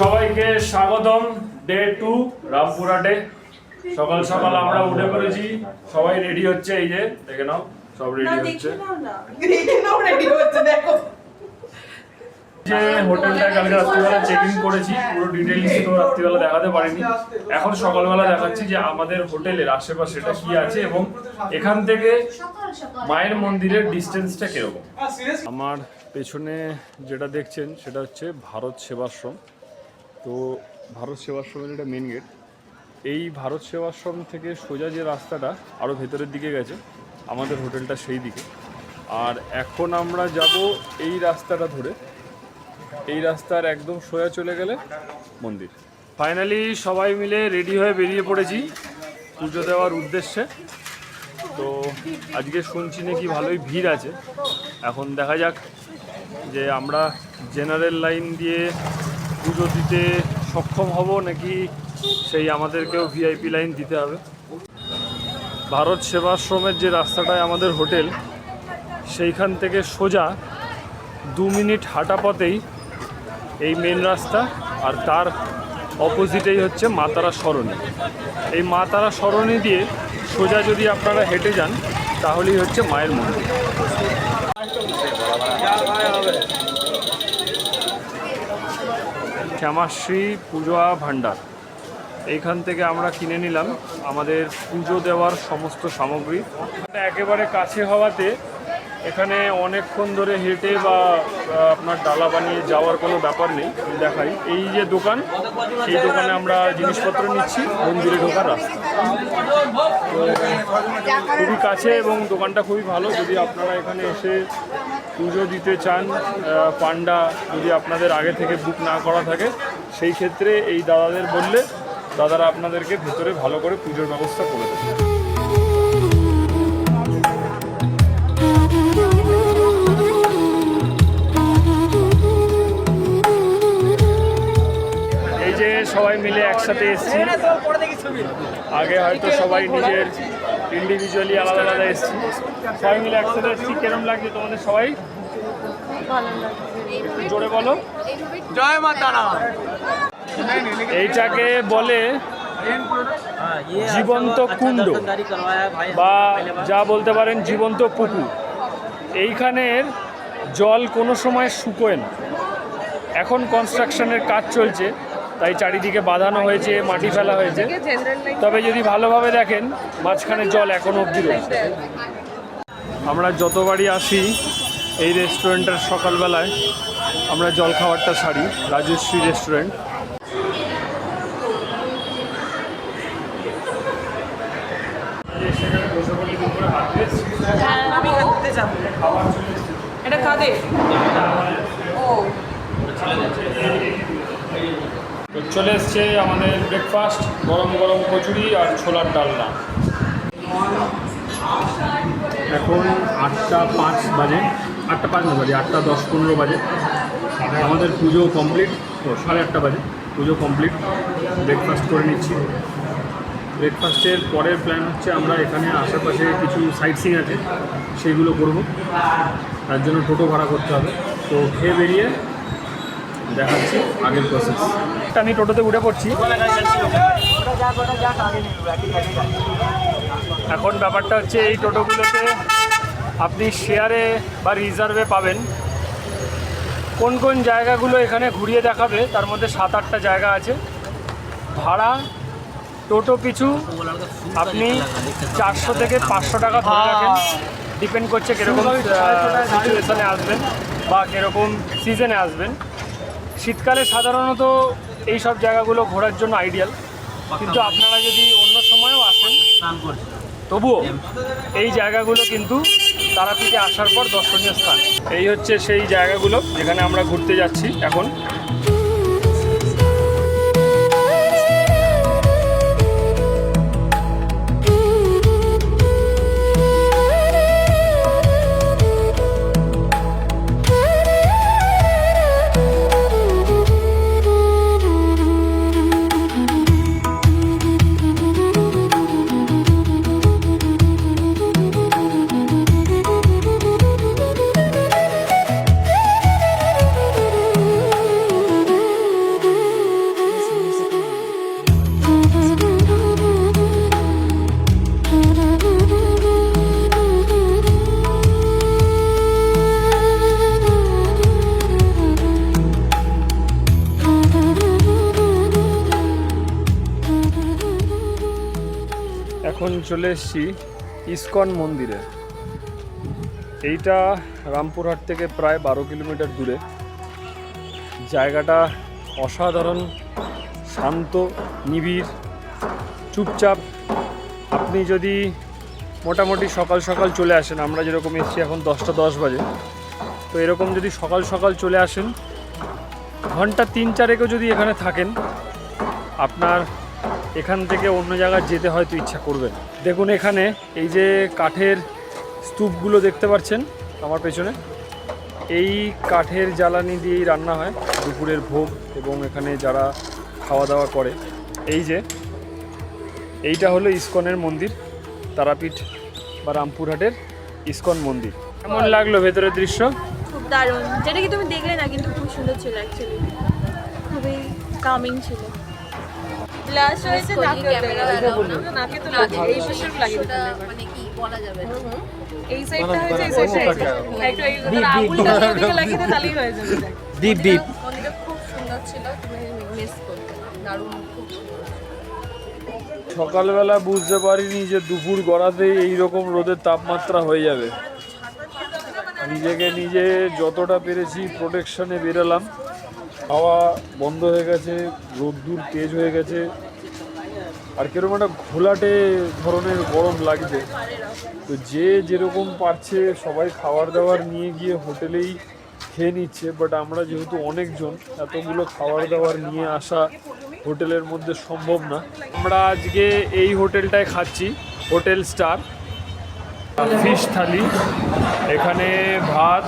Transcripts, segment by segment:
সবাইকে স্বাগতম ডে 2 রামপুরহাটে। সকাল সকাল আমরা উঠে পড়েছি, সবাই রেডি হচ্ছে। এই যে দেখে নাও, সব রেডি হচ্ছে। যে হোটেলটা কালকে রাত্রিবেলা চেক ইন করেছি, পুরো ডিটেইলস তো রাত্রিবেলা দেখাতে পারিনি। এখন সকালবেলা দেখাচ্ছি যে আমাদের হোটেলের আশেপাশেটা কি আছে এবং এখান থেকে মায়ের মন্দিরের ডিস্টেন্সটা কিরকম। আমার পেছনে যেটা দেখছেন সেটা হচ্ছে ভারত সেবাশ্রম। তো ভারত সেবাশ্রমের এটা মেন গেট। এই ভারত সেবাশ্রম থেকে সোজা যে রাস্তাটা আরও ভেতরের দিকে গেছে, আমাদের হোটেলটা সেই দিকে। আর এখন আমরা যাব এই রাস্তাটা ধরে, এই রাস্তার একদম সোজা চলে গেলে মন্দির। ফাইনালি সবাই মিলে রেডি হয়ে বেরিয়ে পড়েছি পুজো দেওয়ার উদ্দেশ্যে। তো আজকে শুনছি নাকি ভালোই ভিড় আছে। এখন দেখা যাক যে আমরা জেনারেল লাইন দিয়ে পুজো দিতে সক্ষম হব নাকি সেই আমাদেরকেও ভিআইপি লাইন দিতে হবে। ভারত সেবাশ্রমের যে রাস্তাটায় আমাদের হোটেল, সেইখান থেকে সোজা 2 মিনিট হাঁটা পথেই এই মেন রাস্তা, আর তার অপোজিটেই হচ্ছে মা তারা সরণি। এই মা তারা সরণি দিয়ে সোজা যদি আপনারা হেঁটে যান তাহলেই হচ্ছে মায়ের মন্দির। শ্যামাশ্রী পূজা ভাণ্ডার, এইখান থেকে আমরা কিনে নিলাম আমাদের পুজো দেওয়ার সমস্ত সামগ্রী। একেবারে কাছে হওয়াতে এখানে অনেকক্ষণ ধরে হেঁটে বা আপনার ডালা বানিয়ে যাওয়ার কোনো ব্যাপার নেই। দেখাই, এই যে দোকান, সেই দোকানে আমরা জিনিসপত্র নিচ্ছি মন্দিরে ঢোকার রাস্তা। খুবই কাছে এবং দোকানটা খুবই ভালো। যদি আপনারা এখানে এসে পুজো দিতে চান, পান্ডা যদি আপনাদের আগে থেকে বুক না করা থাকে, সেই ক্ষেত্রে এই দাদাদের বললে দাদারা আপনাদেরকে ভেতরে ভালো করে পুজোর ব্যবস্থা করে দেবে। এই যে সবাই মিলে একসাথে এসেছি, আগে হয়তো সবাই নিজের ইন্ডিভিজুয়ালি আলাদা আলাদা এসেছি, সবাই মিলে একসাথে এসেছি। কেরম লাগছে তোমাদের সবাই? একটু জোরে বলো, জয় মা তারা। এইটাকে বলে জীবন্ত কুণ্ড বা যা বলতে পারেন জীবন্ত পুকুর। এইখানের জল কোনো সময় শুকোয় না। এখন কনস্ট্রাকশনের কাজ চলছে, তাই চারিদিকে বাঁধানো হয়েছে, মাটি ফেলা হয়েছে। তবে যদি ভালোভাবে দেখেন, মাঝখানে জল এখনো অবধি রয়েছে। আমরা যতবারই আসি এই রেস্টুরেন্টের সকালবেলায় আমরা জল খাবারটা সারি, রাজশ্রী রেস্টুরেন্ট। চলে এসছে আমাদের ব্রেকফাস্ট, গরম গরম কচুরি আর ছোলার ডালনা। এখন 8:05 বাজে, 8:05 না, সরি 8:10-15 বাজে। আমাদের পুজো কমপ্লিট, তো 8:30 বাজে পুজো কমপ্লিট। ব্রেকফাস্ট করে নিচ্ছি। ব্রেকফাস্টের পরের প্ল্যান হচ্ছে আমরা এখানে আশেপাশে কিছু সাইট সিইং আছে, সেইগুলো করব। তার জন্য টোটো ভাড়া করতে হবে। তো খেয়ে বেরিয়ে দেখাচ্ছি আগের প্রসেস। আমি টোটোতে উঠে পড়ছি। এখন ব্যাপারটা হচ্ছে এই টোটোগুলোতে আপনি শেয়ারে বা রিজার্ভে পাবেন। কোন কোন জায়গাগুলো এখানে ঘুরিয়ে দেখাবে, তার মধ্যে 7-8টা জায়গা আছে। ভাড়া টোটো পিছু আপনি 400 থেকে 500 টাকা ধরে রাখেন, ডিপেন্ড করছে কীরকম সিচুয়েশানে আসবেন বা কীরকম সিজনে আসবেন। শীতকালে সাধারণত এই সব জায়গাগুলো ঘোরার জন্য আইডিয়াল, কিন্তু আপনারা যদি অন্য সময়ও আসেন তবুও এই জায়গাগুলো কিন্তু তারাপীঠে আসার পর দর্শনীয় স্থান। এই হচ্ছে সেই জায়গাগুলো যেখানে আমরা ঘুরতে যাচ্ছি এখন। এখন চলে এসেছি ইসকন মন্দিরে। এইটা রামপুরহাট থেকে প্রায় 12 কিলোমিটার দূরে। জায়গাটা অসাধারণ, শান্ত, নিবিড়, চুপচাপ। আপনি যদি মোটামুটি সকাল সকাল চলে আসেন, আমরা যেরকম এসেছি এখন 10টা 10 বাজে, তো এরকম যদি সকাল সকাল চলে আসেন, ঘন্টা 3-4 যদি এখানে থাকেন, আপনার এখান থেকে অন্য জায়গায় যেতে হয়তো ইচ্ছা করবেন। দেখুন এখানে এই যে কাঠের স্তূপগুলো দেখতে পাচ্ছেন আমার পেছনে, এই কাঠের জ্বালানি দিয়েই রান্না হয় দুপুরের ভোগ, এবং এখানে যারা খাওয়া দাওয়া করে। এই যে এইটা হলো ইসকনের মন্দির, তারাপীঠ বা রামপুরহাটের ইসকন মন্দির। কেমন লাগলো ভেতরের দৃশ্য? খুব দারুণ, যেটা কি তুমি দেখলে না, কিন্তু খুব সুন্দর ছিল অ্যাকচুয়ালি, খুবই কামিং ছিল। লাস্ট হয়েছে ক্যামেরা লাগাও না, নাকে তো এই শেষের লাগিয়ে দিতে মানে কি বলা যাবে না। এই সাইডটা হয়েছে, এই সাইডটা একটু এই কথা আঙুলটা দিকে লাগিয়ে দিতে তাহলেই হয়ে যাবে। দীপ দীপ মন্দিরটা খুব সুন্দর ছিল, তুমি মিস করতে দারুণ, খুব সকালবেলা বুঝতে পারিনি যে দুপুর গড়াতেই এইরকম রোদের তাপমাত্রা হয়ে যাবে। নিজেকে নিজে যতটা পেরেছি প্রোটেকশনে বেরোলাম। হাওয়া বন্ধ হয়ে গেছে, রোদ্দুর তেজ হয়ে গেছে, আর কিরকম একটা ঘোলাটে ধরনের গরম লাগছে। তো যে যেরকম পারছে সবাই খাবার দাবার নিয়ে গিয়ে হোটেলেই খেয়ে নিচ্ছে, বাট আমরা যেহেতু অনেকজন, এতগুলো খাবার দাবার নিয়ে আসা হোটেলের মধ্যে সম্ভব না। আমরা আজকে এই হোটেলটায় খাচ্ছি, হোটেল স্টার। ফিশ থালি, এখানে ভাত,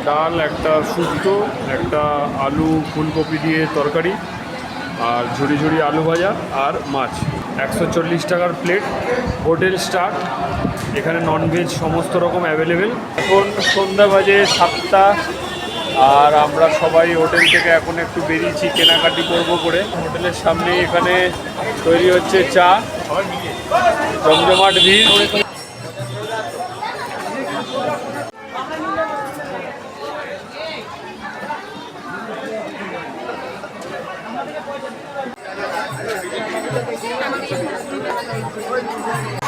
ডাল, একটা শুক্তো, একটা আলু ফুলকপি দিয়ে তরকারি, আর ঝুড়ি ঝুড়ি আলু ভাজা আর মাছ। 140 টাকার প্লেট, হোটেল স্টার। এখানে ননভেজ সমস্ত রকম অ্যাভেলেবেল। এখন সন্ধ্যা বাজে 7টা, আর আমরা সবাই হোটেল থেকে এখন একটু বেরিয়েছি কেনাকাটি করবো করে। হোটেলের সামনে এখানে তৈরি হচ্ছে চা, জমজমাট ভিড়।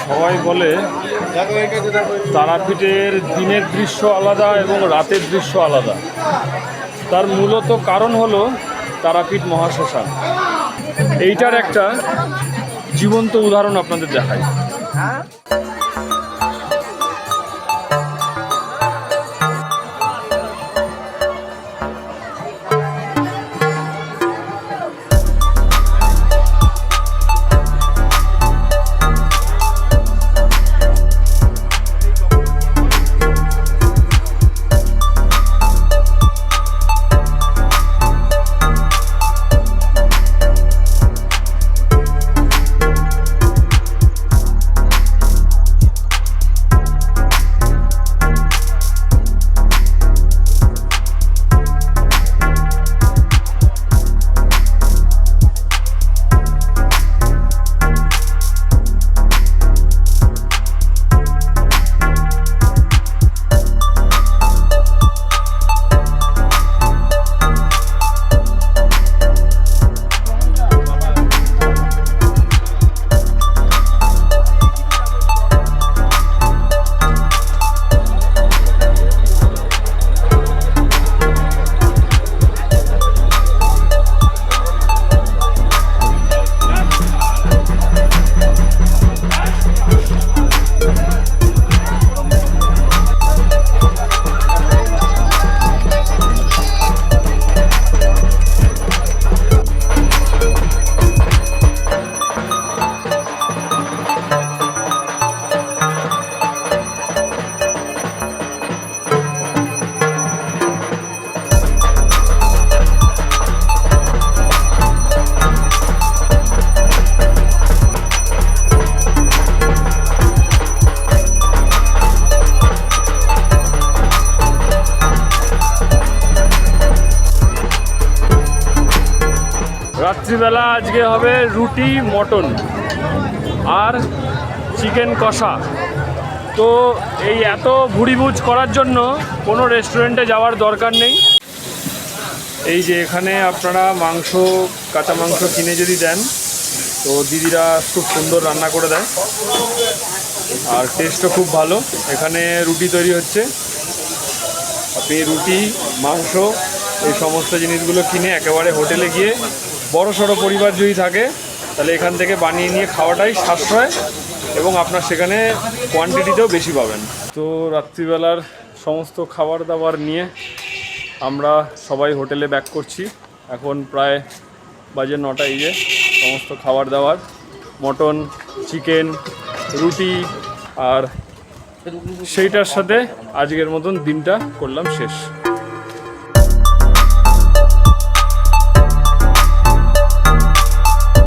সবাই বলে তারাপীঠের দিনের দৃশ্য আলাদা এবং রাতের দৃশ্য আলাদা। তার মূলত কারণ হলো তারাপীঠ মহাশ্মশান। এইটার একটা জীবন্ত উদাহরণ আপনাদের দেখাই। রাত্রিবেলা আজকে হবে রুটি, মটন আর চিকেন কষা। তো এই এত ভুড়িভুজ করার জন্য কোনো রেস্টুরেন্টে যাওয়ার দরকার নেই। এই যে এখানে আপনারা মাংস, কাঁচা মাংস কিনে যদি দেন, তো দিদিরা খুব সুন্দর রান্না করে দেয় আর টেস্টও খুব ভালো। এখানে রুটি তৈরি হচ্ছে, আপনি রুটি মাংস এই সমস্ত জিনিসগুলো কিনে একেবারে হোটেলে গিয়ে বড় সড়ো পরিবার যদি থাকে তাহলে এখান থেকে বানিয়ে নিয়ে খাওয়াটাই সাশ্রয় এবং আপনার সেখানে কোয়ান্টিটিতেও বেশি পাবেন। তো রাত্রিবেলার সমস্ত খাবার দাবার নিয়ে আমরা সবাই হোটেলে ব্যাক করছি। এখন প্রায় বাজে 9টা। এই যে সমস্ত খাবার দাবার, মটন, চিকেন, রুটি আর সেইটার সাথে আজকের মতন দিনটা করলাম শেষ।